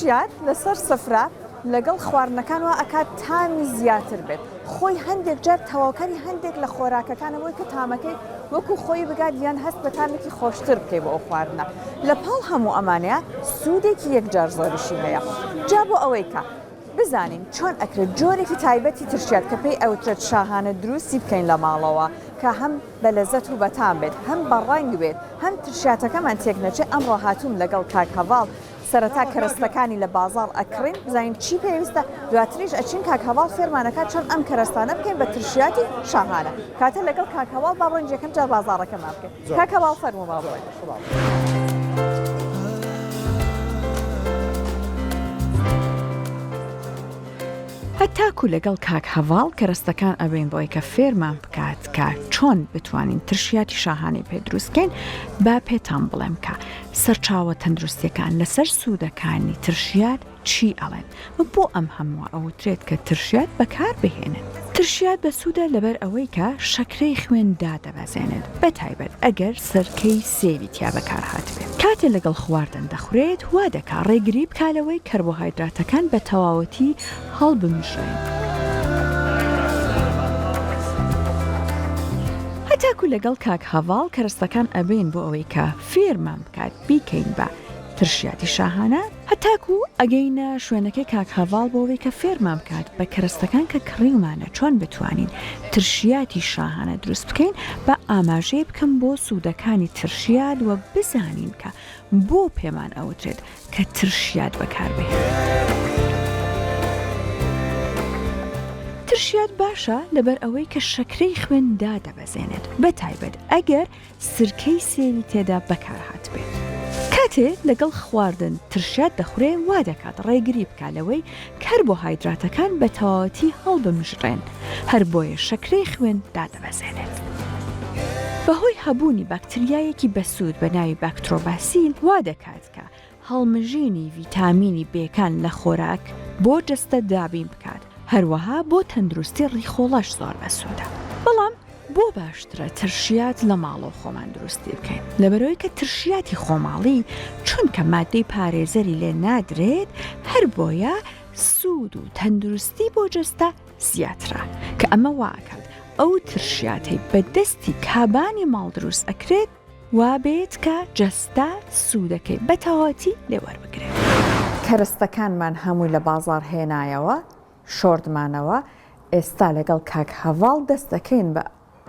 ترشیات لەسەر سفرە لەگەڵ خواردنەکانەوە ئەکات تامی زیاتر بێت خۆی هەندێک جار تەواوکاری هەندێک لە خۆراکەکانەوەی کە تامەکەی وەکو خۆی بگات یان هەست بە تامێکی خۆشتر بکەی بۆ ئەو خواردنە لە پاڵ هەموو ئەمانەیە سوودێکی یەکجار زۆریشی هەیە جا بۆ ئەوەی کە بزانین چۆن ئەکرێت جۆرێکی تایبەتی ترشیات کە پێی ئەوترێت شاهانە دروستی بکەین لە ماڵەوە کە هەم بە لەزەت و بەتام بێت هەم بەڕەنگ بێت هەم ترشیاتەکەمان تێک نەچێت ئەمڕۆ هاتووم لەگەڵ کاک هەڤاڵ سەرەتا کەرەستەکانی لە بازاڕ ئەکڕین بزانین چی پێویستە دواتریش ئەچین کاک هەڤاڵ فێرمانەکات چۆن ئەم کەرەستانە بکەین بە ترشیاتی شاهانە کاتە لەگەڵ کاک هەڤاڵ با بڕۆین یەکەم جار بازاڕەکەمان بکەین کاک هەڤاڵ فەرموو با بڕۆین هەتاکو لەگەڵ کاک هەڤاڵ کەرەستەکان ئەبین بۆی کە فێرمان بکات کە چۆن بتوانین ترشیاتی شاهانەی پێ دروستکەین با پێتان بڵێم کە سەرچاوە تەندروستیەکان لەسەر سوودەکانی ترشیات چی ئەڵێن بۆ ئەم هەموو ئەوترێت کە ترشیات بەکار بهێنن ترشیات بە سوودە لەبەر ئەوەی کە شەکرەی خوێندا دەبەزێنێت بەتایبەت ئەگەر سەرکەی سێوی تیا بەکار هاتبێت کاتێ لەگەڵ خواردن دەخورێت وا دەکا ڕێگری بکالەوەی کەربۆهایدراتەکان بە تەواوەتی هەڵبمژێن هەتاکو لەگەڵ کاک هەڤاڵ کەرەستەکان ئەبین بۆ ئەوەی کە فێرمان بکات بیکەین بە ترشیاتی شاهانە هەتاکو ئەگەینە شوێنەکەی کاک هەڤاڵ بۆەوەی کە فێرمان بکات بە کەرەستەکان کە کڕیمانە چۆن بتوانین ترشیاتی شاهانە دروست بکەین بە ئاماژەی بکەم بۆ سوودەکانی ترشیات و بزانین کە بۆ پێمان ئەوترێت کە ترشیات بەکاربهێن ترشیات باشە لەبەر ئەوەی کە شەکرەی خوێندا دەبەزێنێت بەتایبەت ئەگەر سرکەی سێوی تێدا بەکار هاتبێت کاتێ لەگەڵ خواردن ترشیات دەخورێ وا دەکات ڕێگری بکالەوەی کەربۆهایدراتەکان بە تەواوەتی هەڵبمژڕێن هەر بۆیە شەکرەی خوێن دادەبەزێنێت بەهۆی هەبوونی باکتریایەکی بەسوود بە ناوی باکترۆباسیل وا دەکات کە هەڵمژینی ڤیتامینی بێکان لە خۆراک بۆ جەستە دابین بکات هەروەها بۆ تەندروستی ڕیخۆڵەش زۆر بەسوودە بەڵام بۆ باشترە ترشیات لە ماڵەوە خۆمان دروستی بکەین لەبەرەوەی کە ترشیاتی خۆماڵی چونکە مادەی پارێزەری لێ نادرێت هەر بۆیە سوود و تەندروستی بۆ جەستە زیاترە کە ئەمە واکات ئەو ترشیاتی بە دەستی کابانی ماڵ دروست ئەکرێت وابێت کە جەستە سوودەکەی بە تەواوەتی لێوەربگرێت کەرەستەکانمان هەمووی لە بازاڕ هێنایەوە شۆردمانەوە ئێستا لەگەڵ کاک هەڤاڵ دەست دەکەین بە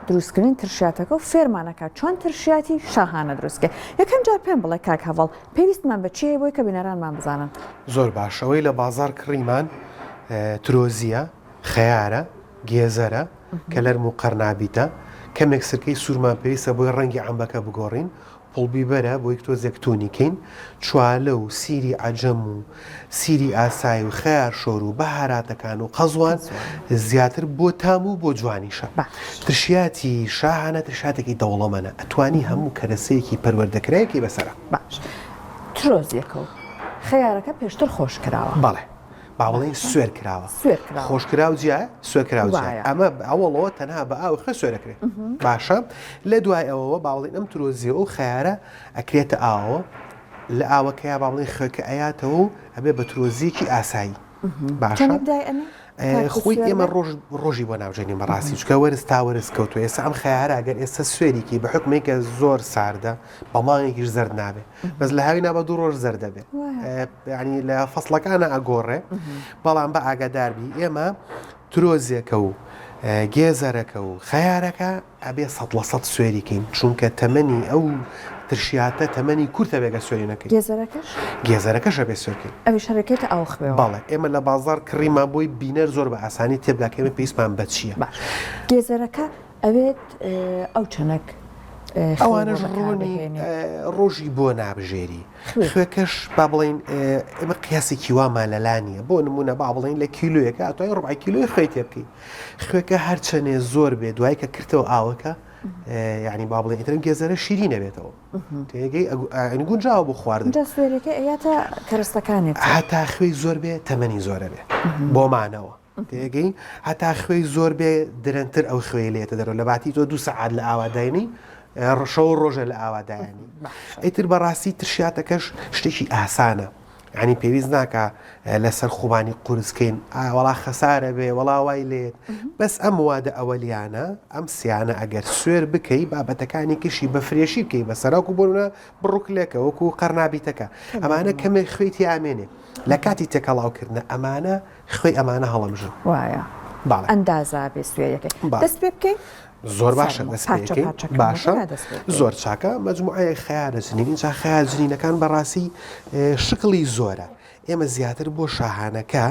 دروستکردن ترشیاتەکە و فێرمانەکە چۆن ترشیاتی شاهانە دروستکە یەکەم جار پێم بڵێ کاک هەڤاڵ پێویستمان بە چی بۆی کە بینەرانمان بزانن زۆر باشەوەی لە بازار کڕیمان ترۆزیە خەیارە گێزەرە کە لەرم و قەرنابیتە کەمێک سرکەی سوورمان پێویستە بۆی ڕەنگی عەمبەکە بگۆڕین پڵبیبەرە بۆ یەک تۆزێک تونیکەین چوالە و سیری عەجەم و سیری ئاسایی و خەیار شۆر و بەهاراتەکان و قەزوان زیاتر بۆ تام و بۆ جوانیشە ترشیاتی شاهانە ترشاتێکی دەوڵەمەنە ئەتوانی هەموو کەرەسەیەکی پەروەردەکرایەکی بەسەرە باش ترۆزیەکە و خەیارەکە پێشتر خۆش کراوە بەڵێ باوڵین سوێر کراوە خۆشکراو جیە سوێرکراو ئەمە ئەوڵەوە تەنها بە ئاو خە سوێرەکرێت باشە لە دوای ئەوەوە باوڵین ئەم ترۆزیە و خەیارە ئەکرێتە ئاوە لە ئاوەکەیا باوڵین خەکە ئەیاتەوە و ئەبێ بە ترۆزیەکی ئاسایی باشە خۆی ئێمە ڕۆژی بۆ ناوژێنین بەڕاستی چکە وەرز تا وەرز کەوتو ئێستا ئەم خەیارە ئەگەر ئێستا سوێریکی بە حکمێکە زۆر ساردە بەڵمانێکیش زەرد نابێت بەس لە هاوی نابە دوو ڕۆژ زەرد دەبێت ینی لە فەسڵەکانە ئەگۆڕێ بەڵام بە ئاگاداربی ئێمە ترۆزیەکە و گێزەرەکە و خەیارەکە ئەبێ 100% سوێریکەین چونکە تەمەنی ئەو ترشیاتە تەمەنی کورتە بێگە سوێری نەکەی گێزەرەکەش ئەبێ سوێرکەین ئەوی شەرەکێتە ئەو خوێەوە بەڵێ ئێمە لە بازار کڕیمان بۆی بینەر زۆر بە ئاسانی تێبگاکەمە پێویستمان بە چییە گێزەرەکە ئەوێت ئەو چەنەک ئەوانەش ڕۆژی بۆ نابژێری خوێکەش با بڵین ئێمە قیاسێکی وامان لەلانیە بۆ نمونە با بڵین لە کیلویەکە ئەتوانین ڕبع کیلۆی خوێ تێ بکەین خوێکە هەر چەنێ زۆر بێ دوای کە کردەوە ئاوەکە یعنی با بڵێن ئیترم گێزەرە شیری نەبێتەوە تێگەی گونجاوە بۆ خواردن سوێرەکە ئەیاتە کەرەستەکانێت هەتا خوێی زۆر بێ تەمەنی زۆرە بێ بۆمانەوە تێگەی هەتا خوێی زۆر بێ درەنتر ئەو خوێی لێتە دەرەوە لە باتی تۆ 2 سەعات لە ئاواداینی ڕشەوە ڕۆژە لە ئاوادایانی ئەیتر بەڕاستی ترشیاتەکەش شتێکی ئاسانە ینی پێویست ناکە لەسەر خوبانی قورسکەین وەڵا خەسارە بێ وەڵا وای لێت بەس ئەم وادە ئەوەلیانە ئەم سیانە ئەگەر سوێر بکەی بابەتەکانی کشی بە فرێشی بکەی بەسەراکو بۆنە بڕووکلێکە وەکو قەرنابیتەکە ئەمانە کەمێ خوێتی ئامێنێ لە کاتی تێکەڵاوکردنە ئەمانە خوێی ئەمانە هەڵەمژن وایە ئەندازا بێ سوێیەکەی دەست پێ بکەی زۆر باشە دەستپێکەکەی باشە زۆر چاکە مەجموعەیە خیارە جنین اینجا خیار جنینەکان بەڕاستی شکڵی زۆرە ئێمە زیاتر بۆ شاهانەکە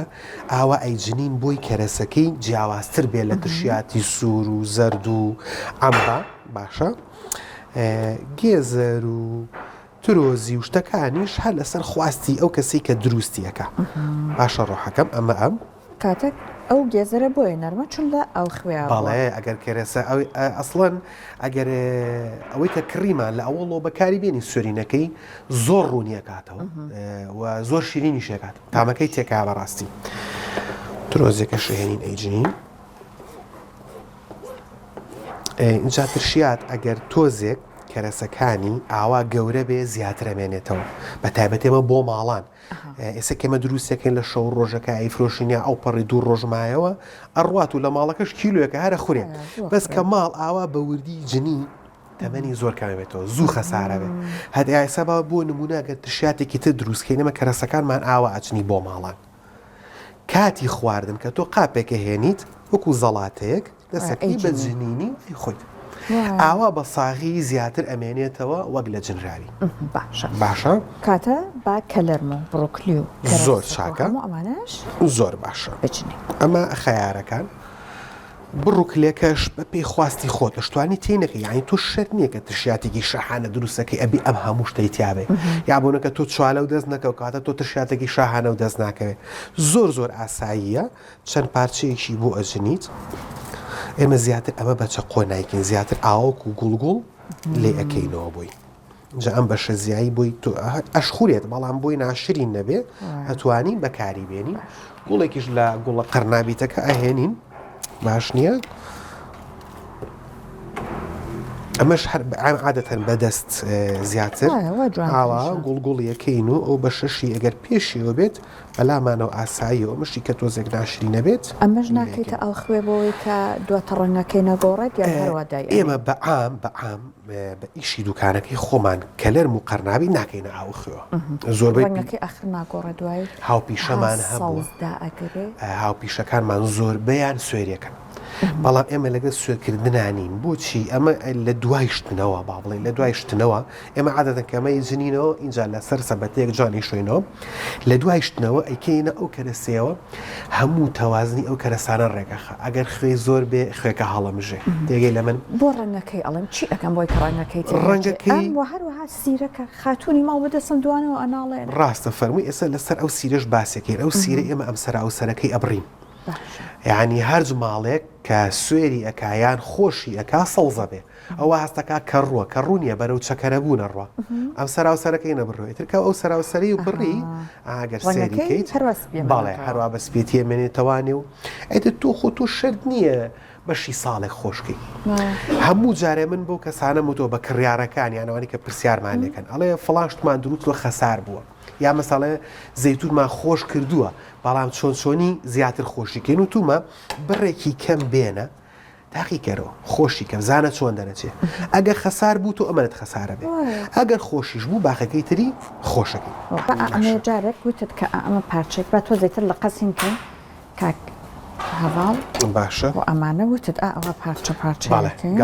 ئاوا ئەیجنین بۆی کەرەسەکەی جیاوازتر بێ لە تشیاتی سوور و زەرد و ئەمبا باشە گێزەر و ترۆزی و شتەکانیش هەر لەسەر خواستی ئەو کەسی کە دروستیەکە باشە ڕۆحەکەم ئەمە ئەم کاتێک ئەو گێزەرە بۆیە نەرمە چوندا ئەو خوێ بەڵێ ئەگەر کێرەسە ئەسڵەن ئەگەر ئەوەی کە کڕیمان لە ئەوڵۆ بەکاری بێنی سوێرینەکەی زۆر ڕوونیەکاتەوە و زۆر شیرینی شێکات تامەکەی تێکا بەڕاستی ترۆزێکە شێنین ئەیجنین اینجا ترشیات ئەگەر تۆزێک کەرەسەکانی ئاوا گەورە بێ زیاتر ئەمێنێتەوە بە تایبەتێمە بۆ ماڵان ئێستا کێمە دروستەکەین لە شەو ڕۆژەکە ئەیفرۆشینیا ئەو پەڕی دوو ڕۆژمایەوە ئەڕوات و لە ماڵەکەش کیلوەکە هەرە خورێ بەس کە ماڵ ئاوا بە وردی جنی تەمەنی زۆر کامێتەوە زوو خەسارە بێ هەدی ئایسا با بۆ نمونەگەر تشاتێکی تر دروستکەینەمە کەرەسەکانمان ئاوا ئەچنی بۆ ماڵان کاتی خواردن کە تۆ قاپێکە هێنیت وەکو زەڵاتەیەک دەسەکەی بە جنینی خۆیت ئاوا بە ساغی زیاتر ئەمێنێتەوە وەک لە جنراوی باشە کاتە با کەلەرمە بڕۆکلی و زۆر چاکە ئەمانش زۆر باشە ئەمە خەیارەکان بڕووکلێکەش بە پێی خواستی خۆت لەشتوانی تینەکە یانی تۆ شەر نییە کە تشاتێکی شاهانە دروستەکەی ئەبی ئەم هەموو شتەی تیاابێ یا بۆنەکە تۆ چوالە و دەست نەکەو کاتە تۆ تشاتێکی شاهانە و دەست ناکەوێت زۆر زۆر ئاساییە چەند پارچەیەکی بۆ ئەجنیت ئێمە زیاتر ئەمە بەچە قۆ نایکن زیاتر ئاوک و گوڵگوڵ لێ ئەەکەینەوە بووی جا ئەم بە شەزیایی بۆی ئەشخورێت بەڵام بۆی ناشرین نەبێ ئەتوانین بەکاری بێنی گوڵێکیش لە گوڵە قەرنابیتەکە ئەهێنین باش نییە ئەمەش عادەتەن بەدەست زیاتر ئاوا گوڵگوڵیەکەین و ئەو بە شەشی ئەگەر پێشیەوە بێت بەلامانەوە ئاسایی و مشتی کە تۆزێک ناشری نەبێت ئەمەش ناکەیتە ئەو خوێ بۆی کە دواتە ڕەنگەکەی نەگۆڕێت یا هەروادای ئێمە بەعام بە ئیشی دوکانەکەی خۆمان کەلەرم و قەرنابی ناکەینە ئاو خوێوە زۆربەی ئەخر ناگۆڕێ دوای هاوپیشەمان هەبوو هاوپیشەکانمان زۆر بەیان سوێریەکەن بەڵام ئێمە لەگە سوێکردنانین بۆچی ئەمە لە دوای شتنەوە با بڵێ لە دوای شتنەوە ئێمە عادەتەن کەمەی جنینەوە اینجا لەسەر سەبەتەیەک جوانی شوێنەوە لە دوای شتنەوە ئەیکەینە ئەو کەرەسەوە هەموو تەوازنی ئەو کەرەسانە ڕێگەخە ئەگەر خوێ زۆر بێ خوێکە هەڵەمژێ دێگەی لە من بۆ ڕەنگەکەی ئەڵم چی ئەەکەم بۆی کە ڕەنگەکەی هەروەها سیرەکە خاتونی ماڵ بەدەستم دوانەوە ئەناڵێن ڕاستە فەرمووی ئێستا لەسەر ئەو سیرەش باسێکین ئەو سیرە ئێمە ئەم سەراوسەرەکەی ئەبڕین یعنی هەرج ماڵێک کە سوێری ئەکایان خۆشی ئەکا سەڵزە بێ ئەوە هەستەکە کەڕووە کە ڕوونیە بەرەو چەکەرە بوو نەڕوە ئەم سەراوسەرەکەی نەبڕێتتر کە ئەو سەراوسەری و بڕی ئاگەر سێریکەیت باڵێ هەروە بە سپێتیە مێنێتەوانێ و ئەیتر تۆ خۆ تۆ شرد نییە بەشی ساڵێک خۆشکی هەموو جارێ من بۆ کەسانە تۆ بە کڕیارەکان یانەوانی کە پرسیارمان لێکەن ئەڵێ فڵاشتمان دروست و خەسار بووە یا مەساڵێ زەیتونمان خۆش کردووە بەڵام چۆنچۆنی زیاتر خۆشیکەین و تومە بڕێکی کەم بێنە تاقیکەرەوە خۆشی کەم زانە چۆن دەرەچێ ئەگەر خەسار بوو تۆ ئەمەت خەسارە بێ ئەگەر خۆشیش بوو باخەکەی تری خۆشەکەی ئەمە جارێک وتت کە ئەمە پارچێک بە تۆ زەیتر لە قەسین کە کاک هەواڵ باشە و ئەمانە وتت ئەوە پارچەکەین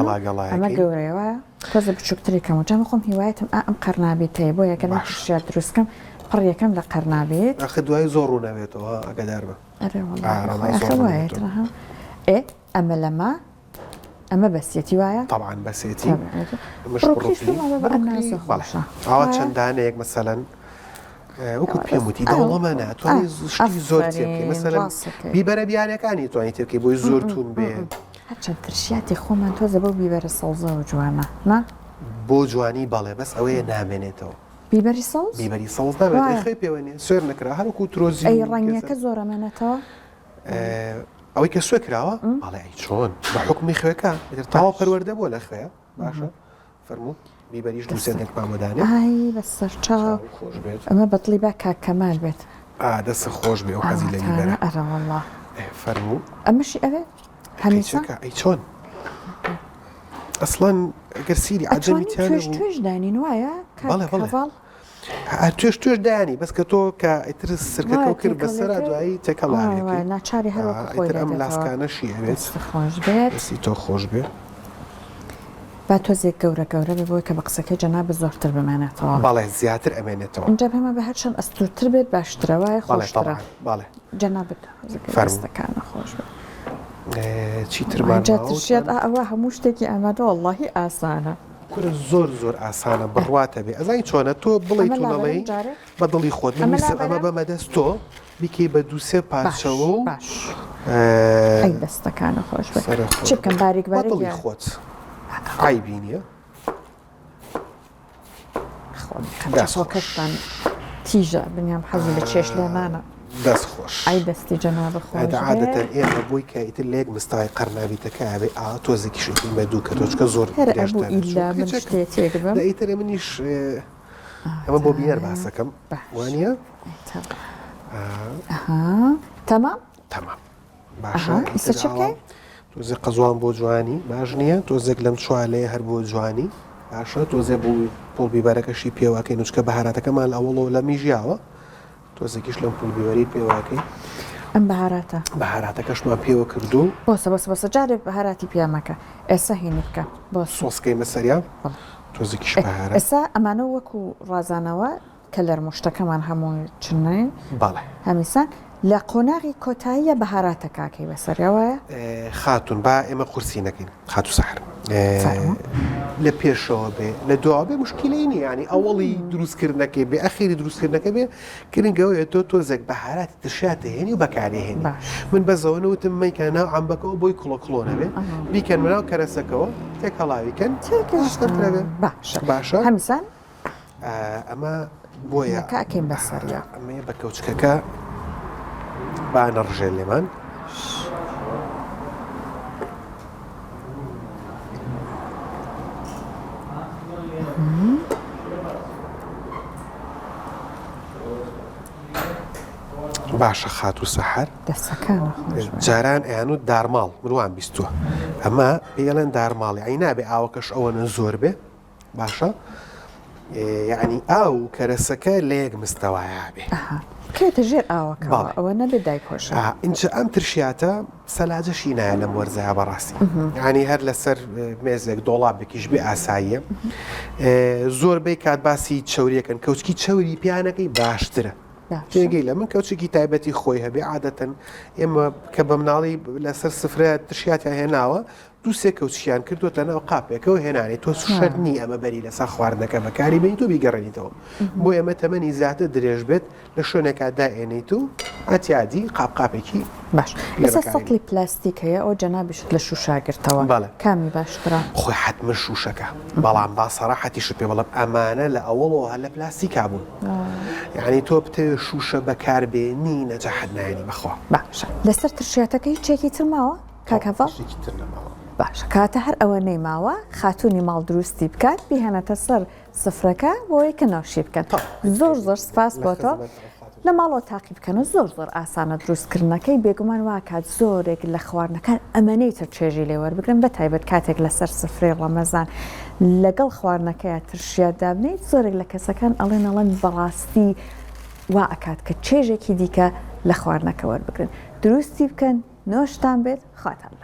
ئەمە گەورەیەوە تۆزە بچووکتری کەم و جامە خۆم هیوایەتم ئەم قەرنابێتەیە بۆ یەکەم شیات دروستکەم پڕیەکەم لە قەرنابێت ئەخ دوای زۆر ڕوو نەبێتەوە ئەگەدار بە ئەمە لەمە ئەمە بەسێتی وایە طبعاً بەسێتی ئەوە چەندانەیەک مەسەلەن وەکو پێم وتی دەوڵەمە ناتوانانی شتی زۆر تێبکەی مەسەلەن بیبەرە بیانەکانی توانی تێبکەی بۆی زۆر تون بێ هەرچەند ترشیاتی خۆمان تۆزە بۆ بیبەرە سەڵزەوە جوانە نا بۆ جوانی بەڵێ بەس ئەوەیە نامێنێتەوە بیبەری سەڵز بیبەری سەڵز نامێت خۆی پێوەنێ سوێر نەکرا هەروەکو ترۆزی ئەی ڕەنگەکە زۆرەمێنێتەوە ئەوەی کە سوێ کراوە بەڵێ ئەی چۆن بە حکمی خوێەکە تاوا پەروەردە بۆ لە خوێ باشە فەرموو بیبەریش دوو سێ دەنگ مامۆدانێ ئای بە سەرچاو خۆش بێت ئەمە بەدڵی بە کاک کەمال بێت دەست خۆش بێ و حەزی لە بیبەرە ئەرە وەڵڵا فەرموو ئەمەشی ئەوێ هەمیسا ئەی چۆن ئەسڵەن ئەگەر سیری عەجەمیتیانە بوو توێش دانین وایە بەڵێ توێش دایانی بەس کە تۆ کە ئیتر سرکەکە کرد بەسەرا دوایی تێکەڵاوی ناچاری هەروەکو خۆی ئەم لاسکانەشی هەوێت خۆش بێت دەستی تۆ خۆش بێ با تۆزێک گەورە بێ بۆی کە بە قسەکەی جەناب زۆرتر بمێنێتەوە بەڵێ زیاتر ئەمێنێتەوە اینجا پێمە بە هەرچەند ئەستورتر بێت باشترەوەی خۆشترە بەڵێ جەنابەت فەرموستەکانە خۆش بێت چیترمان ترشێت ئەوە هەموو شتێکی ئەمەدە وەڵڵاهی ئاسانە کورە زۆر ئاسانە بڕواتە بێ ئەزای چۆنە تۆ بڵێ توڵەڵی بە دڵی خۆت میسم ئەمە بەمەدەست تۆ بیکەی بە دووسێ پارچەوە و ئەی دەستەکانە خۆش بێت چی بکەم باریک دڵی خۆت عیبی نییە خۆکەشتان تیژە بنیام حەزی بە چێش لێمانە دەست خۆش ئای دەستی جەنابە خۆش عادەتەن ئێمە بۆی کە ئیتر لێک مستای قەرناویتەکە ئەبێ تۆزێکی شوی بە دوو کە تۆچکە زۆر ئیتر منیش ئەمە بۆ بینەر باسەکەم وانە تەمام باشە تۆزێک قەزوان بۆ جوانی باش نییە تۆزێک لەم چوالەیە هەر بۆ جوانی باشە تۆزێ بوو پۆڵ بیبارەکەشی پێواکەی نوچکە بەهاراتەکەمان لە ئەوڵەوە لە میژیاوە تۆزێکیش لەم پول بیوەری پێواکەی ئەم بەهاراتەکەشمان پێوە کردو بۆسە جارێک بەهاراتی پیامەکە ئێستا هینی بکە بۆ سۆسکەی مەسەریان تۆزێکیش بەهارات ئێستا ئەمانە وەکو ڕازانەوە کە لەرمشتەکەمان هەموو چنەی بەڵێ هەمیسان لە قۆناغی کۆتاییە بەهاراتە کاکەی بەسەریاوایە خاتون با ئێمە قورسی نەکەین خات و سەحر لە پێشەوە بێ لە دوا بێ مشکلەی نیە ینی ئەوڵی دروستکردنەکەی بێ ئەخیری دروستکردنەکە بێ گرنگەوەیە تۆ تۆزێک بەهاراتی ترشاتە هێنی و بەکارێهێنی من بەزەوەنەوتم مەیکە ناو ئەمبەکەەوە بۆی کڵۆکڵۆنە بێ بیکەن مناو کەرەسەکەەوە تێکەڵاویکەن تێکەشتەبێ باشە هەمیسان ئەمە بۆیە کاکەین بەسەریە ئەمە بە کەوچکەکە با نەڕژێ لێمان باشە خات و سەحەر جاران ئەیان و دارماڵ مروان بیستووە ئەمە پێڵێن دارماڵی ئەی نابێ ئاوەکەش ئەوەنە زۆر بێ باشە یعنی ئاو کەرەسەکە لە یەک مستەوایە بێ کێتە ژێر ئاوەکەوە ئەوە نەبێ دایکۆش اینجا ئەم ترشیاتە سەلاجەشی نایە لەم وەرزەیە بەڕاستی ینی هەر لەسەر مێزێک دۆڵابێکیش بێ ئاساییە زۆربەی کات باسی چەوریەکەن کەوچکی چەوری پیانەکەی باشترە تێگەی لە من کەوچێکی تایبەتی خۆی هەبێ عادەتەن ئێمە کە بە مناڵی لەسەر سفرە ترشیاتیان هێناوە دووسێ کەوچیان کردوتە ناو قاپێکەوە هێنانی تۆ شەر نی ئەمە بەری لەسەر خواردنەکە بەکاری بین تۆ بیگەڕێنیتەوە بۆ ئێمە تەمەنی زیاتر درێژ بێت لە شوێنێکا دائێنیت و ئەتیادی قاپێکی باش ئێستا سەقلی پلاستیک هەیە ئەو جەنابیشت لە شوشاگرتەوە کامی باشترە خۆی حتممە شوشەکە بەڵام با سەراحەتیش پێ بەڵام ئەمانە لە ئەوڵەوە هە لە پلاستیکا بوون یعنی تۆ بتەوێ شوشە بەکاربێنی نەجاحەت نایێنی بەخوا باشە لەسەر ترشێتەکە هیچ چێکی تر ماوە کاکەڤڵ باشە کاتە هەر ئەوە نەیماوە خاتوونی ماڵ دروستی بکات بیهێنێتە سەر سفرەکە بۆی کە ناشی بکەن زۆر سپاس بۆ تۆ لە ماڵەوە تاقی بکەنە زۆر ئاسانە دروستکردنەکەی بێگومان واکات زۆرێک لە خواردنەکان ئەمەنەی تر چێژی لێ وەربگرن بە تایبەت کاتێک لەسەر سفرەی ڕەمەزان لەگەڵ خواردنەکەیە ترشیات دابنیت زۆرێک لە کەسەکان ئەڵێن بەڕاستی وا ئەکات کە چێژێکی دیکە لە خواردنەکە وەربگرن دروستی بکەن نۆشتان بێت خواتان